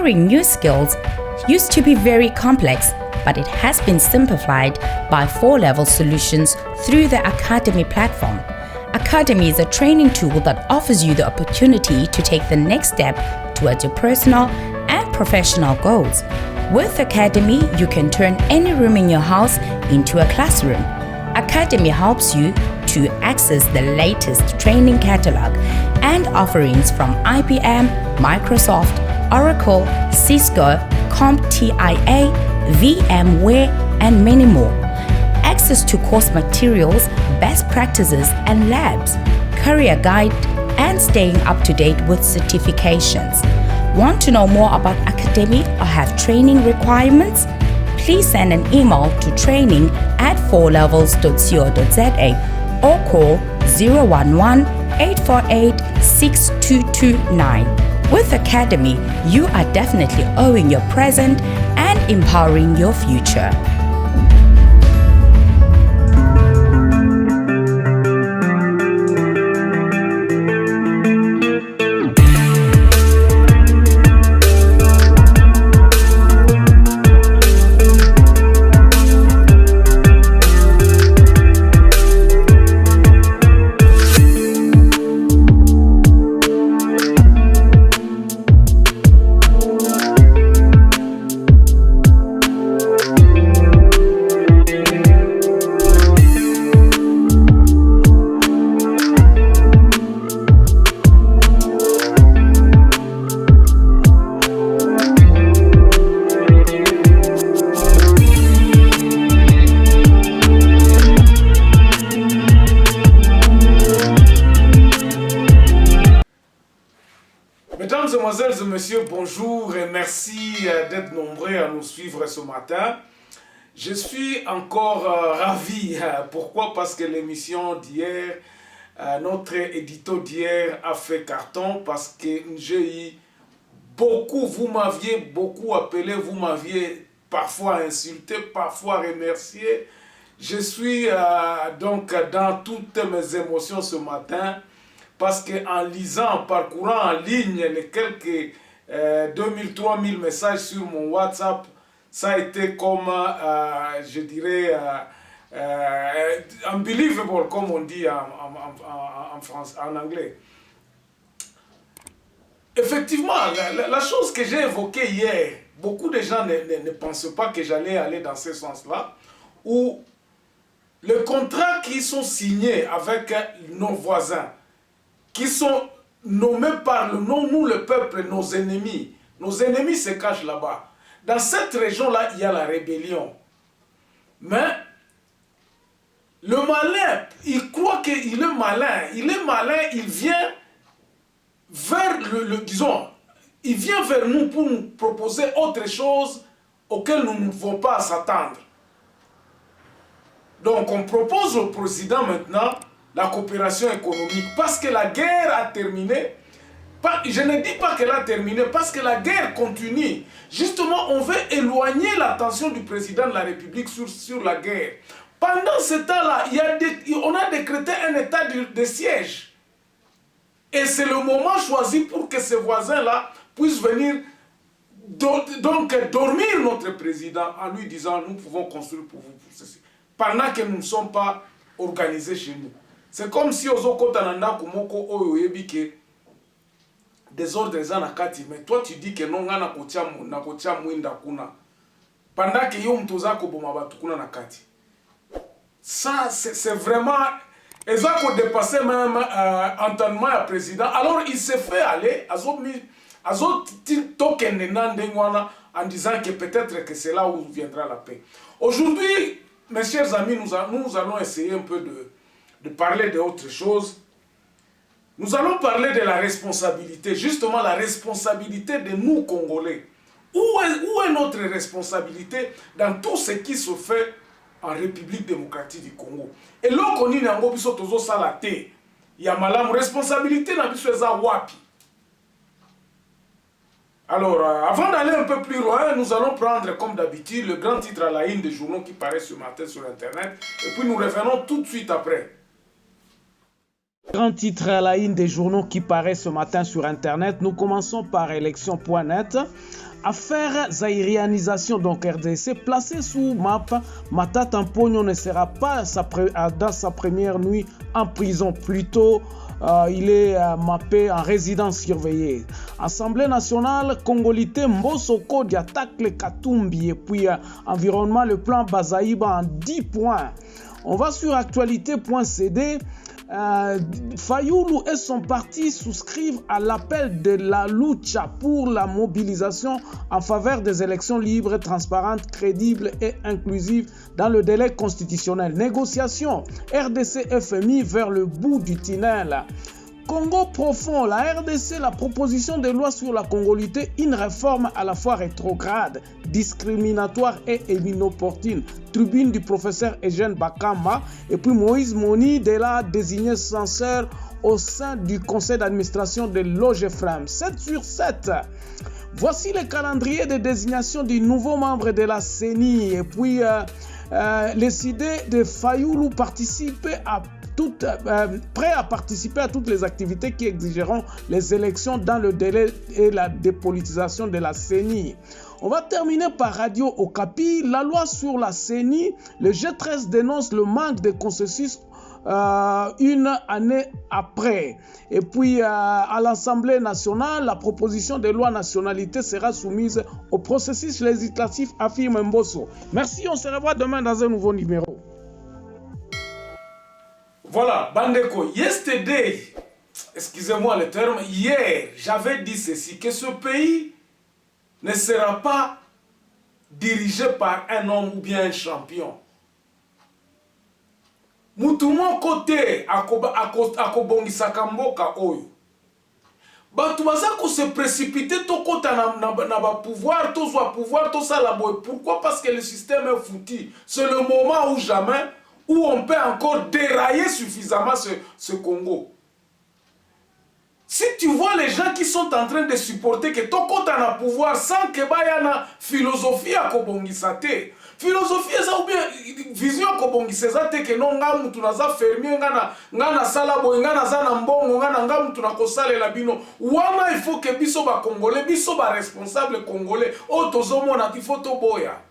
Acquiring new skills used to be very complex, but it has been simplified by 4-level solutions through the Academy platform. Academy is a training tool that offers you the opportunity to take the next step towards your personal and professional goals. With Academy, you can turn any room in your house into a classroom. Academy helps you to access the latest training catalog and offerings from IBM, Microsoft, Oracle, Cisco, CompTIA, VMware, and many more. Access to course materials, best practices and labs, career guide, and staying up to date with certifications. Want to know more about Academy or have training requirements? Please send an email to training@4levels.co.za or call 011-848-6229. With Academy, you are definitely owning your present and empowering your future. Mesdames, Mesdemoiselles et Messieurs, bonjour et merci d'être nombreux à nous suivre ce matin. Je suis encore ravi. Pourquoi? Parce que l'émission d'hier, notre édito d'hier a fait carton parce que j'ai eu beaucoup, vous m'aviez beaucoup appelé, vous m'aviez parfois insulté, parfois remercié. Je suis donc dans toutes mes émotions ce matin. Parce qu'en lisant, en parcourant en ligne les quelques 2000-3000 messages sur mon WhatsApp, ça a été comme, je dirais, unbelievable, comme on dit en anglais. Effectivement, la chose que j'ai évoquée hier, beaucoup de gens ne pensent pas que j'allais aller dans ce sens-là, où les contrats qui sont signés avec nos voisins, qui sont nommés par le nom, nous le peuple, nos ennemis. Nos ennemis se cachent là-bas. Dans cette région-là, il y a la rébellion. Mais le malin, il croit qu'il est malin. Il est malin, il vient vers disons, il vient vers nous pour nous proposer autre chose auquel nous ne pouvons pas s'attendre. Donc on propose au président maintenant la coopération économique, parce que la guerre a terminé. Je ne dis pas qu'elle a terminé, parce que la guerre continue. Justement, on veut éloigner l'attention du président de la République sur la guerre. Pendant ce temps-là, on a décrété un état de siège. Et c'est le moment choisi pour que ces voisins-là puissent venir donc dormir notre président en lui disant « Nous pouvons construire pour vous pour ceci ». Pendant que nous ne sommes pas organisés chez nous. C'est comme si aux Okotananda Kumoko Oyoyebike des ordres na kati, mais toi tu dis que non na kotia mwinda kuna. Pendant que yo mtoza ko boma batu kuna na kati. Ça c'est vraiment ezako dépasser même entendement à président. Alors il s'est fait aller azo token nandengwana en disant que peut-être que c'est là où viendra la paix. Aujourd'hui, mes chers amis, nous allons essayer un peu de parler d'autre chose. Nous allons parler de la responsabilité, justement la responsabilité de nous Congolais. Où est notre responsabilité dans tout ce qui se fait en République démocratique du Congo? Et là, on dit que nous avons salate. Il y a une responsabilité dans le wapi. Alors, avant d'aller un peu plus loin, nous allons prendre, comme d'habitude, le grand titre à la une des journaux qui paraît ce matin sur Internet. Et puis nous revenons tout de suite après. Grand titre à la une des journaux qui paraît ce matin sur Internet. Nous commençons par élection.net. Affaire zaïrianisation, donc RDC, placé sous map, Matata Mponyo ne sera pas dans sa première nuit en prison. Plutôt, il est mappé en résidence surveillée. Assemblée nationale, Congolité, Mbosoko, attaque le Katumbi. Et puis, environnement, le plan Bazaïba en 10 points. On va sur actualité.cd. Fayoulou et son parti souscrivent à l'appel de la lucha pour la mobilisation en faveur des élections libres, transparentes, crédibles et inclusives dans le délai constitutionnel. Négociation RDC-FMI vers le bout du tunnel. Congo profond, la RDC, la proposition de loi sur la congolité, une réforme à la fois rétrograde, discriminatoire et inopportune. Tribune du professeur Eugène Bakamba et puis Moïse Moni de la désigné censeur au sein du conseil d'administration de l'OGFREM. 7 sur 7. Voici le calendrier de désignation du nouveau membre de la CENI et puis les idées de Fayoulou participer à prêt à participer à toutes les activités qui exigeront les élections dans le délai et la dépolitisation de la CENI. On va terminer par Radio Okapi. La loi sur la CENI, le G13 dénonce le manque de consensus une année après. Et puis à l'Assemblée nationale, la proposition de loi nationalité sera soumise au processus législatif, affirme Mbosso. Merci, on se revoit demain dans un nouveau numéro. Voilà, Bandeko, yesterday, excusez-moi le terme, hier, j'avais dit ceci, que ce pays ne sera pas dirigé par un homme ou bien un champion. Mutumo côté, akobongisa mboka oyo. Batu baza ko se précipiter to kota na ba pouvoir, to soit pouvoir, to ça la boy. Pourquoi? Parce que le système est foutu. C'est le moment ou jamais où on peut encore dérailler suffisamment ce Congo. Si tu vois les gens qui sont en train de supporter que Toko na pouvoir sans que bayana philosophie à Kobongisate, philosophie ça ou bien vision Kobongisate que non nga mutu naza fermier ngana sala boy ngana zana mbongo ngana nga mutu na kosala la bino wana il faut que biso ba congolais biso ba responsable congolais o tozomona il faut to boya.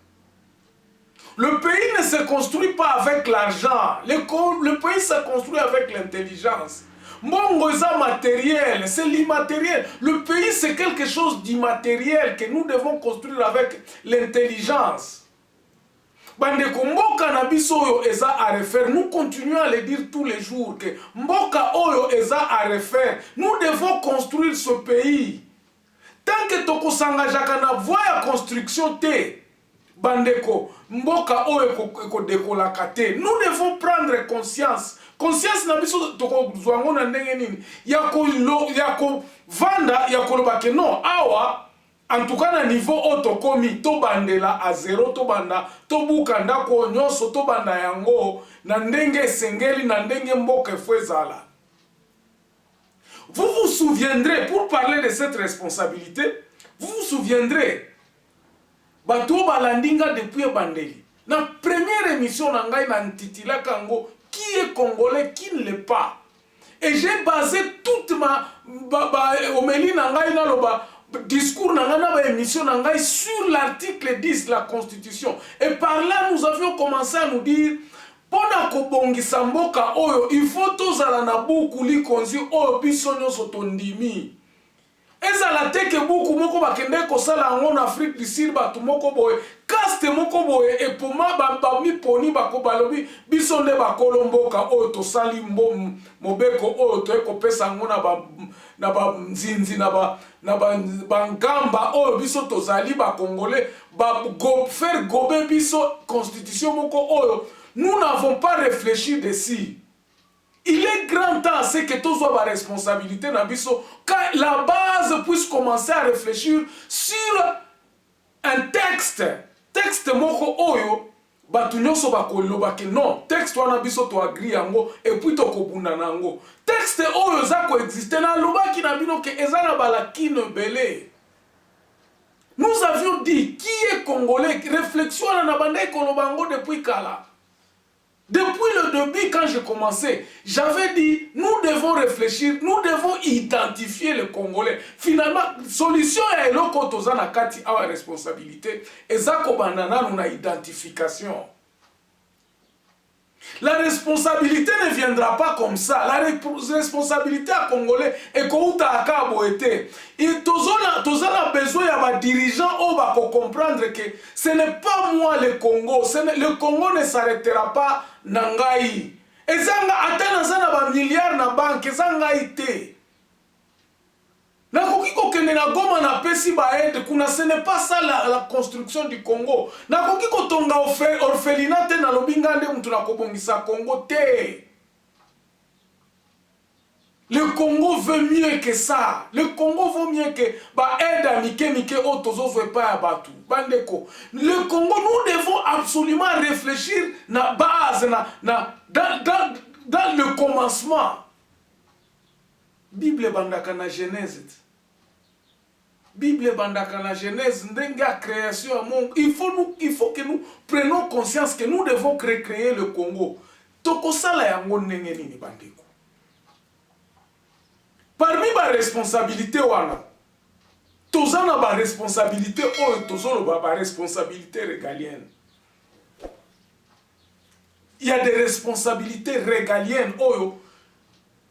Le pays ne se construit pas avec l'argent. Le pays se construit avec l'intelligence. Mbongo est matériel, c'est l'immatériel. Le pays, c'est quelque chose d'immatériel que nous devons construire avec l'intelligence. Bandeko, mboka na biso oyo eza à refaire. Nous continuons à le dire tous les jours que mboka oyo eza à refaire. Nous devons construire ce pays. Tant que toko sangajaka na voie ya construction te, Bandeko, mboka oyo eko dekolaka te. Nous devons prendre conscience. Conscience na biso toko zwango na ndenge nini. Yako vanda yako lobake non awa. En tout cas na niveau otokomi to bandela a zéro to banda to buka ndako nyonso to banda yango na ndenge sengeli na ndenge mboka efwezala. Vous vous souviendrez, pour parler de cette responsabilité, vous vous souviendrez Bato balandinga depuis Bandeli. Na première émission na ngai na ntitila kango qui est congolais, qui ne l'est pas. Et j'ai basé toute ma homélie na ngai na loba discours na ngai na ba émission na ngai sur l'article 10 de la Constitution. Et par là nous avions commencé à nous dire pona kobongisa mboka oyo il faut tozala na buku likonzi oyo biso nyonso tondimi. Ezala teke buku moko bakende kosala en Afrique du Sud batu moko boye caste moko boye et pour ma mi poni bako balobi biso nde bakolo mboka oyo tosali mobeko oyo to ekopesa ngo na ba nzinzi na ba ngamba oyo biso tozali ba congolais faire gobe biso constitution moko oyo. Nous n'avons pas réfléchi dessus. Il est grand temps, c'est que tous soient la responsabilité n'abisso, quand la base puisse commencer à réfléchir sur un texte moko oyo, batunyo so bakolo bake non, texte wana biso to agri yango et puis to kobunda nango. Texte oyo za ko exister na lobaki na bino ke ezana balakine belé. Nous avions dit qui est congolais, réflexion na bandai kolobango depuis kala. Depuis le début, quand j'ai commencé, j'avais dit, nous devons réfléchir, nous devons identifier le Congolais. Finalement, solution est eloko tozana kati awa responsabilité. Et ça, kobandana, nous avons identification. La responsabilité ne viendra pas comme ça. La responsabilité à Congolais est qu'on a été. Et tous a besoin de dirigeants pour comprendre que ce n'est pas moi le Congo. Le Congo ne s'arrêtera pas nangai. Et ça a un milliard na banque. Ça a été. Ce n'est pas ça la construction du Congo. Le Congo veut mieux que ça. Le Congo vaut mieux que aide à Mike pas. Le Congo, nous devons absolument réfléchir na base, dans le commencement. Bible bandaka na Genèse. Bible bandaka na Genèse, ndenga création à mon. Il faut que nous prenions conscience que nous devons créer le Congo. Tokosala yango ndenge nini bandeko. Parmi les responsabilités wana, tozana ba responsabilité oyo tozolo ba responsabilité régalienne. Il y a des responsabilités régaliennes oyo.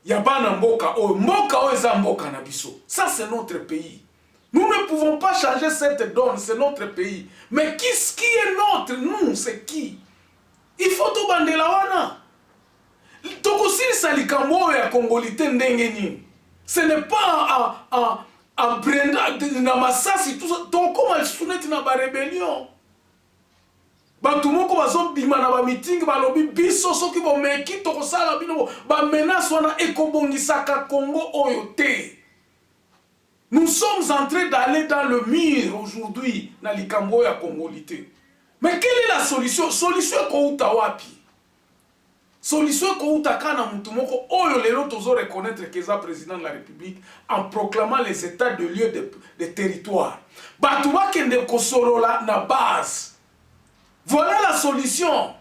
Yabana mboka oyo oyo za mboka na biso. Ça c'est notre pays. Nous ne pouvons pas changer cette donne, c'est notre pays. Mais qui est notre? Nous, c'est qui? Il faut tout bandela wana. Tokosili salikambo ya Congolité ndenge nini. Ce n'est pas en Brenda, na Masasi, tout ça. Toko malsuneti na ba rébellion. Bantu moko bazo bima na ba meeting balobi biso soki bo meki tokosala bino ba menace wana ekobongisaka Congo oyo te. Nous sommes en train d'aller dans le mur aujourd'hui dans les Likambo ya Congolité. Mais quelle est la solution? Solution kouta wapi? Solution kouta kana mutu moko oyo lelo tozo reconnaître que ça président de la République en proclamant les états de lieu de territoire. Batu bakende kosolola na base. Voilà la solution.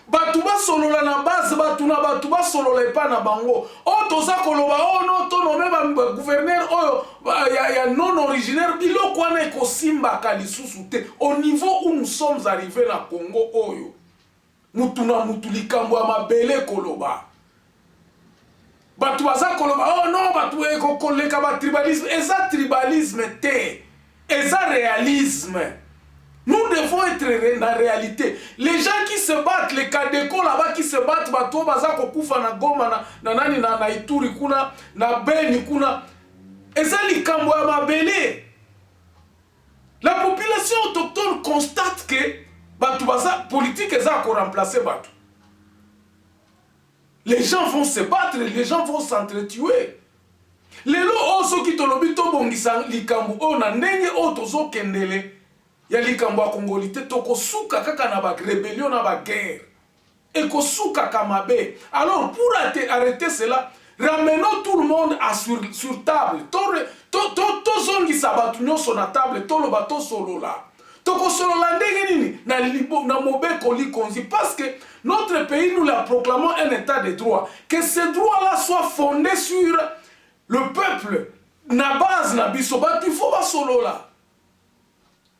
Batu ba solola na base, batu ba solola pa na bango. O toza koloba o no to no me gouverneur oyo ya non originaire biloko wana ekosimba kalisusu te. Au niveau où nous sommes arrivés na Congo oyo. Mutuna mutulikambo ya mabele koloba. Batu baza koloba oh non batu ekokoleka ba tribalisme, eza tribalisme te. Eza réalisme. Nous devons être dans la réalité. Les gens qui se battent, les Kadeko là-bas qui se battent, bato baza kokufa na Goma na nani na Ituri kuna na Beni kuna. Eza likambo ya mabele. La population autochtone constate que bato baza politique eza ko remplacer bato. Les gens vont se battre, les gens vont s'entretuer. Lelo oso ki tolobi to bongisa likambo o na ndenge o tozo kendele. Ya likambo ya Congolité toko suka kaka na ba rébellion na ba guerre. Eko suka kamabe. Alors pour arrêter cela, ramenons tout le monde sur table. To zongi sabatu nyoso na table, to lo bato solo la. Toko solo la ndenge nini na mobeko likonzi parce que notre pays nous la proclamons un état de droit. Que ce droit là soit fondé sur le peuple na base na biso batu faut ba solo la.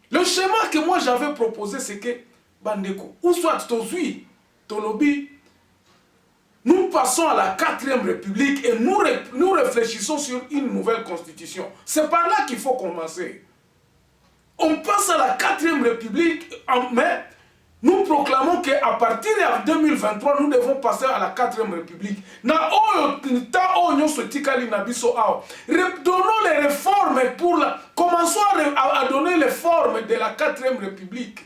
Le schéma que moi j'avais proposé, c'est que, Bandeko, ou soit Tozui, Tolobi, nous passons à la 4e République et nous réfléchissons sur une nouvelle constitution. C'est par là qu'il faut commencer. On passe à la 4e République, mais nous proclamons qu'à partir de 2023, nous devons passer à la 4e République. Donnons les réformes commençons à donner les formes de la 4e République.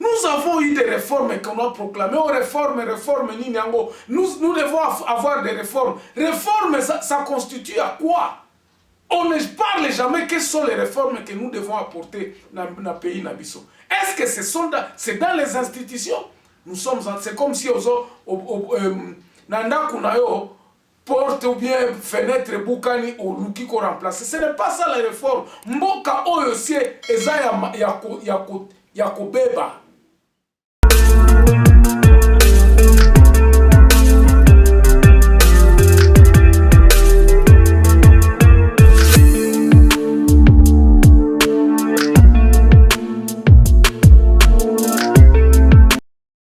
Nous avons eu des réformes qu'on a proclamées. Nous devons avoir des réformes. Réformes, ça constitue à quoi? On ne parle jamais quelles sont les réformes que nous devons apporter dans le pays Nabiso. Est-ce que c'est dans les institutions? C'est comme si porte ou bien fenêtre bukani ou luki ko remplacer. Ce n'est pas ça la réforme. Mboka oyo sie eza ya kobeba.